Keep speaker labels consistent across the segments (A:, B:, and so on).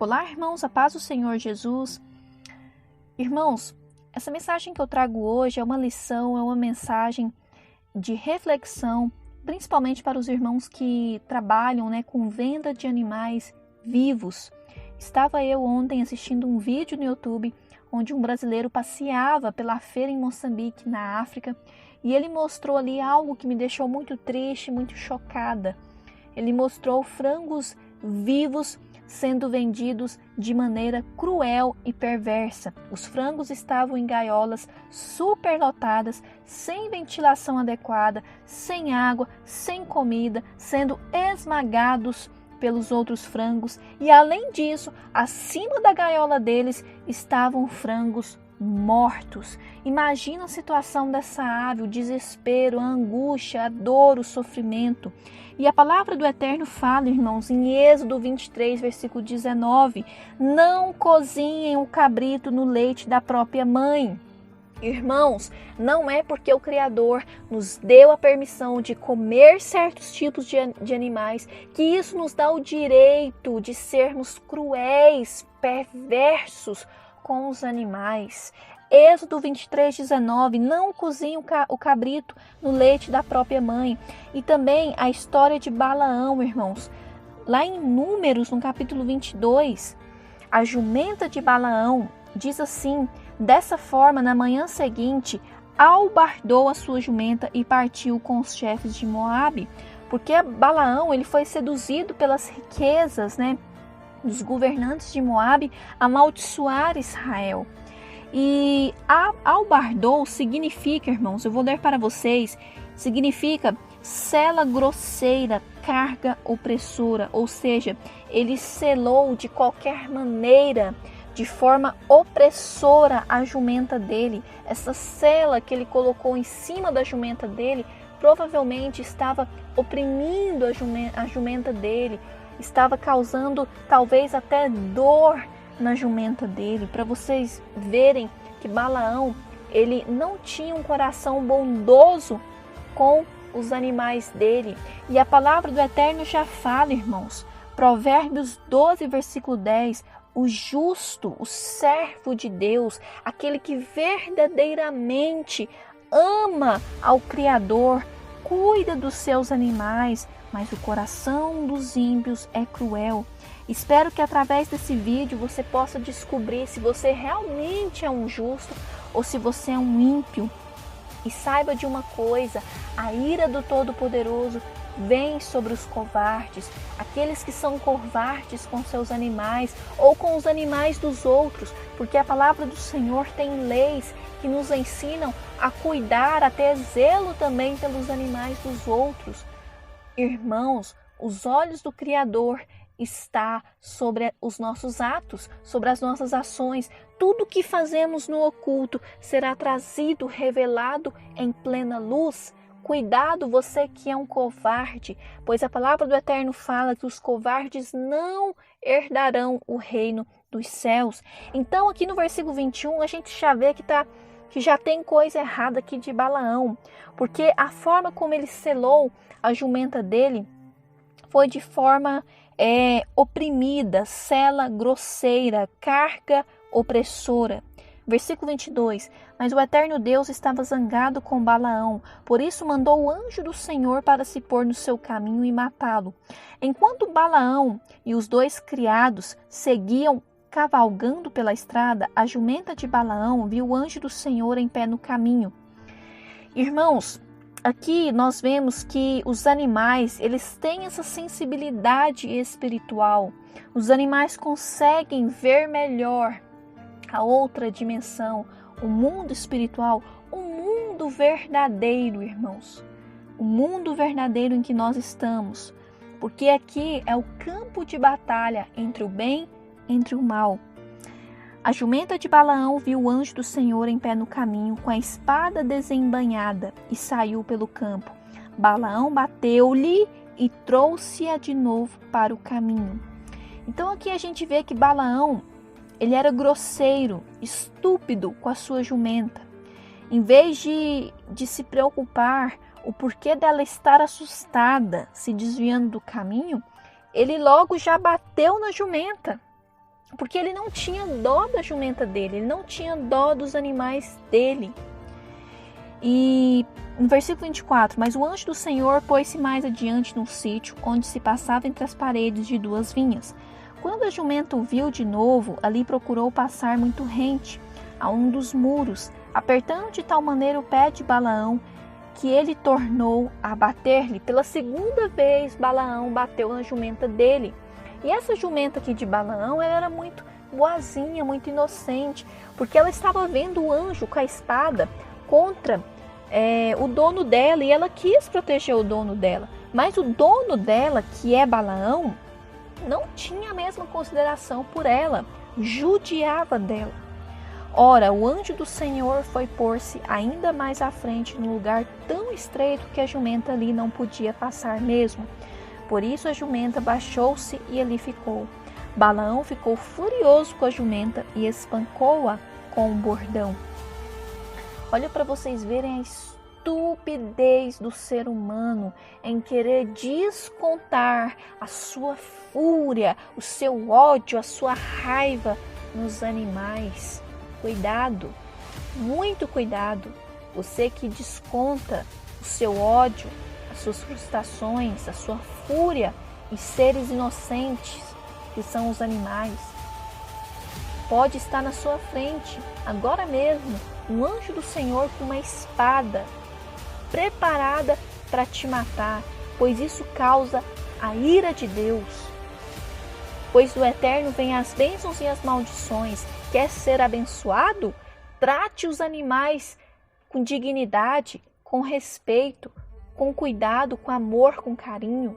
A: Olá, irmãos, a paz do Senhor Jesus. Irmãos, essa mensagem que eu trago hoje é uma lição, é uma mensagem de reflexão, principalmente para os irmãos que trabalham, com venda de animais vivos. Estava eu ontem assistindo um vídeo no YouTube onde um brasileiro passeava pela feira em Moçambique, na África, e ele mostrou ali algo que me deixou muito triste, muito chocada. Ele mostrou frangos vivos sendo vendidos de maneira cruel e perversa. Os frangos estavam em gaiolas superlotadas, sem ventilação adequada, sem água, sem comida, sendo esmagados pelos outros frangos. E além disso, acima da gaiola deles estavam frangos mortos. Imagina a situação dessa ave, o desespero, a angústia, a dor, o sofrimento. E a palavra do Eterno fala, irmãos, em Êxodo 23, versículo 19, não cozinhem o cabrito no leite da própria mãe. Irmãos, não é porque o Criador nos deu a permissão de comer certos tipos de animais que isso nos dá o direito de sermos cruéis, perversos com os animais. Êxodo 23, 19, não cozinhe o cabrito no leite da própria mãe. E também a história de Balaão, irmãos. Lá em Números, no capítulo 22, a jumenta de Balaão diz assim: dessa forma, na manhã seguinte, albardou a sua jumenta e partiu com os chefes de Moabe. Porque Balaão ele foi seduzido pelas riquezas, dos governantes de Moabe, a amaldiçoar Israel. E albardou significa, irmãos, eu vou ler para vocês, significa sela grosseira, carga opressora, ou seja, ele selou de qualquer maneira, de forma opressora a jumenta dele. Essa sela que ele colocou em cima da jumenta dele, provavelmente estava oprimindo a jumenta dele, estava causando talvez até dor na jumenta dele, para vocês verem que Balaão, ele não tinha um coração bondoso com os animais dele. E a palavra do Eterno já fala, irmãos, Provérbios 12, versículo 10, o justo, o servo de Deus, aquele que verdadeiramente ama ao Criador, cuida dos seus animais, mas o coração dos ímpios é cruel. Espero que através desse vídeo você possa descobrir se você realmente é um justo ou se você é um ímpio. E saiba de uma coisa, a ira do Todo-Poderoso vem sobre os covardes, aqueles que são covardes com seus animais ou com os animais dos outros, porque a palavra do Senhor tem leis que nos ensinam a cuidar, a ter zelo também pelos animais dos outros. Irmãos, os olhos do Criador está sobre os nossos atos, sobre as nossas ações. Tudo que fazemos no oculto será trazido, revelado em plena luz. Cuidado, você que é um covarde, pois a palavra do Eterno fala que os covardes não herdarão o reino dos céus. Então aqui no versículo 21 a gente já vê que já tem coisa errada aqui de Balaão, porque a forma como ele selou a jumenta dele foi de forma oprimida, sela grosseira, carga opressora. Versículo 22, mas o Eterno Deus estava zangado com Balaão, por isso mandou o anjo do Senhor para se pôr no seu caminho e matá-lo. Enquanto Balaão e os dois criados seguiam cavalgando pela estrada, a jumenta de Balaão viu o anjo do Senhor em pé no caminho. Irmãos, aqui nós vemos que os animais, eles têm essa sensibilidade espiritual. Os animais conseguem ver melhor a outra dimensão, o mundo espiritual, o mundo verdadeiro, irmãos. O mundo verdadeiro em que nós estamos. Porque aqui é o campo de batalha entre o bem e entre o mal. A jumenta de Balaão viu o anjo do Senhor em pé no caminho, com a espada desembainhada, e saiu pelo campo. Balaão bateu-lhe e trouxe-a de novo para o caminho. Então aqui a gente vê que Balaão, ele era grosseiro, estúpido com a sua jumenta. Em vez de se preocupar o porquê dela estar assustada, se desviando do caminho, ele logo já bateu na jumenta. porque ele não tinha dó da jumenta dele, ele não tinha dó dos animais dele. E no versículo 24, mas o anjo do Senhor pôs-se mais adiante num sítio, onde se passava entre as paredes de 2 vinhas. Quando a jumenta o viu de novo, ali procurou passar muito rente a um dos muros, apertando de tal maneira o pé de Balaão, que ele tornou a bater-lhe. Pela segunda vez, Balaão bateu na jumenta dele. E essa jumenta aqui de Balaão, ela era muito boazinha, muito inocente, porque ela estava vendo o anjo com a espada contra o dono dela, e ela quis proteger o dono dela. Mas o dono dela, que é Balaão, não tinha a mesma consideração por ela, judiava dela. Ora, o anjo do Senhor foi pôr-se ainda mais à frente, num lugar tão estreito que a jumenta ali não podia passar mesmo. Por isso a jumenta baixou-se e ali ficou. Balaão ficou furioso com a jumenta e espancou-a com um bordão. Olha para vocês verem a estupidez do ser humano em querer descontar a sua fúria, o seu ódio, a sua raiva nos animais. Cuidado, muito cuidado, você que desconta o seu ódio, as suas frustrações, a sua fúria em seres inocentes, que são os animais. Pode estar na sua frente, agora mesmo, um anjo do Senhor com uma espada, preparada para te matar, pois isso causa a ira de Deus. Pois do Eterno vêm as bênçãos e as maldições. Quer ser abençoado? Trate os animais com dignidade, com respeito, com cuidado, com amor, com carinho.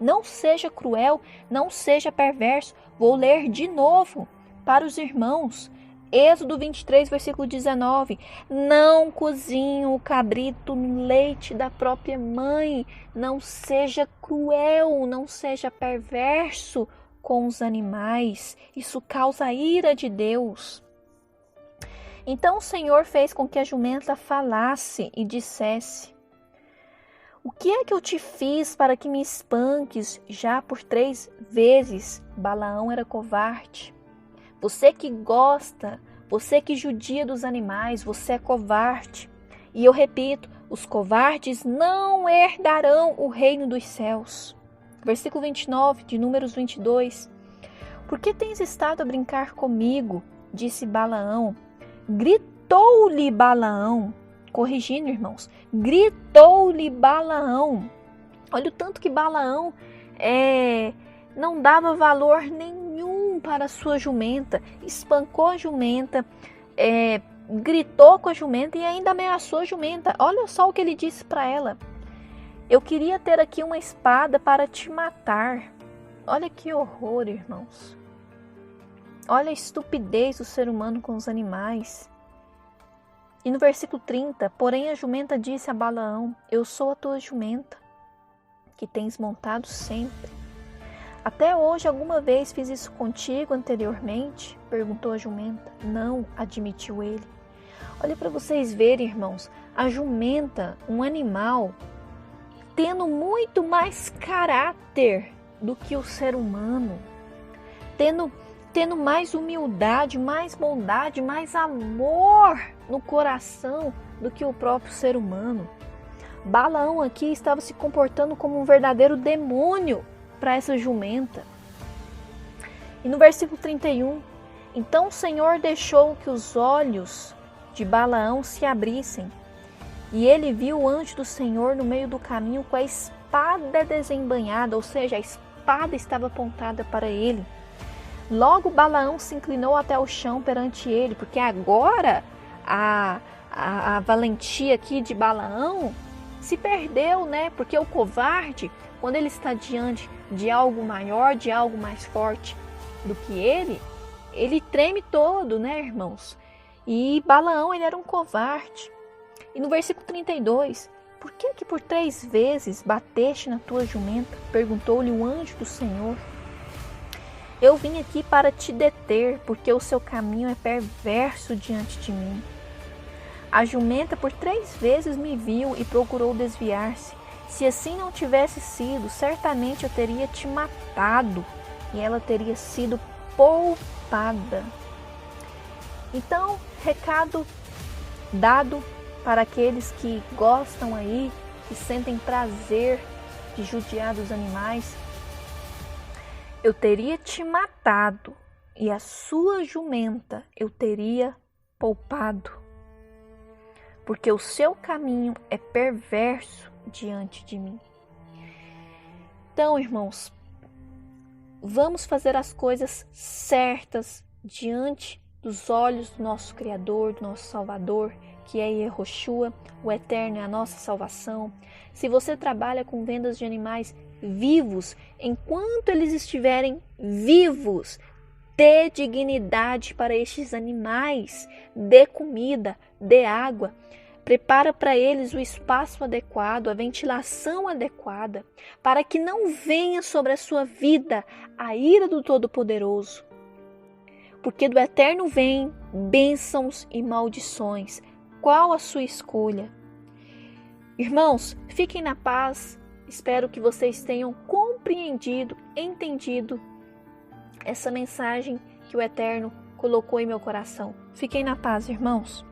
A: Não seja cruel, não seja perverso. Vou ler de novo para os irmãos. Êxodo 23, versículo 19. Não cozinhe o cabrito no leite da própria mãe. Não seja cruel, não seja perverso com os animais. Isso causa a ira de Deus. Então o Senhor fez com que a jumenta falasse e dissesse: o que é que eu te fiz para que me espanques já por 3 vezes? Balaão era covarde. Você que gosta, você que judia dos animais, você é covarde. E eu repito, os covardes não herdarão o reino dos céus. Versículo 29 de Números 22. Por que tens estado a brincar comigo? Disse Balaão. Gritou-lhe Balaão. Corrigindo, irmãos. Gritou-lhe Balaão. Olha o tanto que Balaão não dava valor nenhum para a sua jumenta. Espancou a jumenta, gritou com a jumenta e ainda ameaçou a jumenta. Olha só o que ele disse para ela. Eu queria ter aqui uma espada para te matar. Olha que horror, irmãos. Olha a estupidez do ser humano com os animais. E no versículo 30, porém a jumenta disse a Balaão: eu sou a tua jumenta, que tens montado sempre. Até hoje alguma vez fiz isso contigo anteriormente? Perguntou a jumenta. Não, admitiu ele. Olha para vocês verem, irmãos, a jumenta, um animal, tendo muito mais caráter do que o ser humano, tendo mais humildade, mais bondade, mais amor no coração do que o próprio ser humano. Balaão aqui estava se comportando como um verdadeiro demônio para essa jumenta. E no versículo 31, então o Senhor deixou que os olhos de Balaão se abrissem, e ele viu o anjo do Senhor no meio do caminho com a espada desembainhada, ou seja, a espada estava apontada para ele. Logo Balaão se inclinou até o chão perante ele, porque agora a valentia aqui de Balaão se perdeu, né? Porque o covarde, quando ele está diante de algo maior, de algo mais forte do que ele treme todo, né, irmãos? E Balaão, ele era um covarde. E no versículo 32, por que por 3 vezes bateste na tua jumenta? Perguntou-lhe o anjo do Senhor. Eu vim aqui para te deter, porque o seu caminho é perverso diante de mim. A jumenta por 3 vezes me viu e procurou desviar-se. Se assim não tivesse sido, certamente eu teria te matado, e ela teria sido poupada. Então, recado dado para aqueles que gostam aí, que sentem prazer de judiar dos animais. Eu teria te matado e a sua jumenta eu teria poupado, porque o seu caminho é perverso diante de mim. Então, irmãos, vamos fazer as coisas certas diante dos olhos do nosso Criador, do nosso Salvador, que é Yehoshua, o Eterno é a nossa salvação. Se você trabalha com vendas de animais vivos, enquanto eles estiverem vivos, dê dignidade para estes animais, dê comida, dê água, prepara para eles o espaço adequado, a ventilação adequada, para que não venha sobre a sua vida a ira do Todo-Poderoso. Porque do Eterno vêm bênçãos e maldições. Qual a sua escolha? Irmãos, fiquem na paz. Espero que vocês tenham compreendido, entendido essa mensagem que o Eterno colocou em meu coração. Fiquem na paz, irmãos.